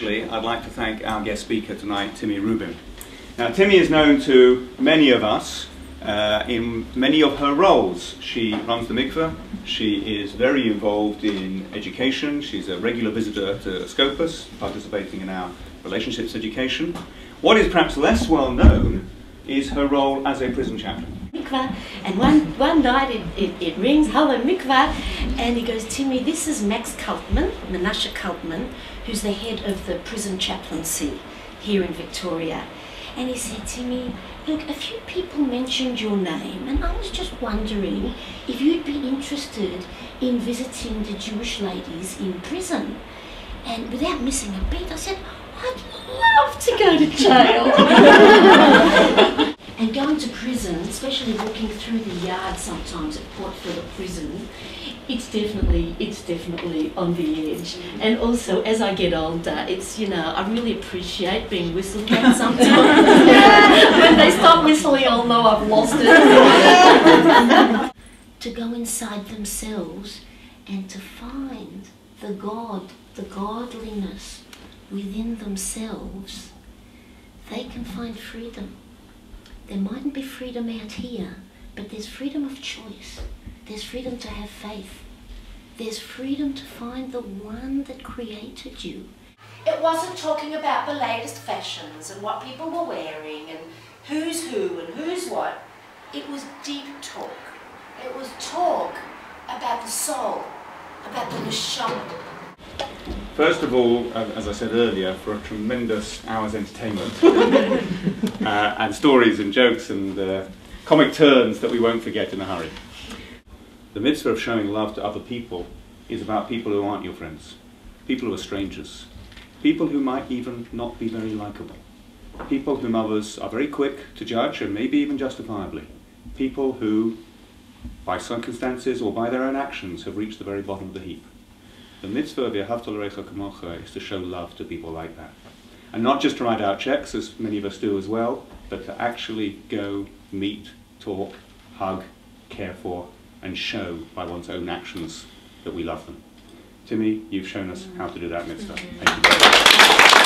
I'd like to thank our guest speaker tonight, Timmy Rubin. Now, Timmy is known to many of us in many of her roles. She runs the mikveh, she is very involved in education, she's a regular visitor to Scopus, participating in our relationships education. What is perhaps less well known is her role as a prison chaplain. Mikvah, and one night it rings, hello Mikvah, and he goes, Timmy, this is Max Cultman, Menashe Cultman, who's the head of the prison chaplaincy here in Victoria. And he said, Timmy, look, a few people mentioned your name, and I was just wondering if you'd be interested in visiting the Jewish ladies in prison. And without missing a beat, I said, I'd love to go to jail. And going to prison, especially walking through the yard sometimes at Port Phillip Prison, it's definitely on the edge. And also, as I get older, it's, you know, I really appreciate being whistled at sometimes. When they stop whistling, I'll know I've lost it. To go inside themselves and to find the God, the godliness within themselves, they can find freedom. There mightn't be freedom out here, but there's freedom of choice. There's freedom to have faith. There's freedom to find the one that created you. It wasn't talking about the latest fashions and what people were wearing and who's who and who's what. It was deep talk. It was talk about the soul, about the neshama. First of all, as I said earlier, for a tremendous hour's entertainment and stories and jokes and comic turns that we won't forget in a hurry. The mitzvah of showing love to other people is about people who aren't your friends, people who are strangers, people who might even not be very likable, people whom others are very quick to judge and maybe even justifiably, people who, by circumstances or by their own actions, have reached the very bottom of the heap. The mitzvah of Yehavta l'recha kamocha is to show love to people like that. And not just to write out checks, as many of us do as well, but to actually go, meet, talk, hug, care for, and show by one's own actions that we love them. Timmy, you've shown us how to do that mitzvah. Thank you very much.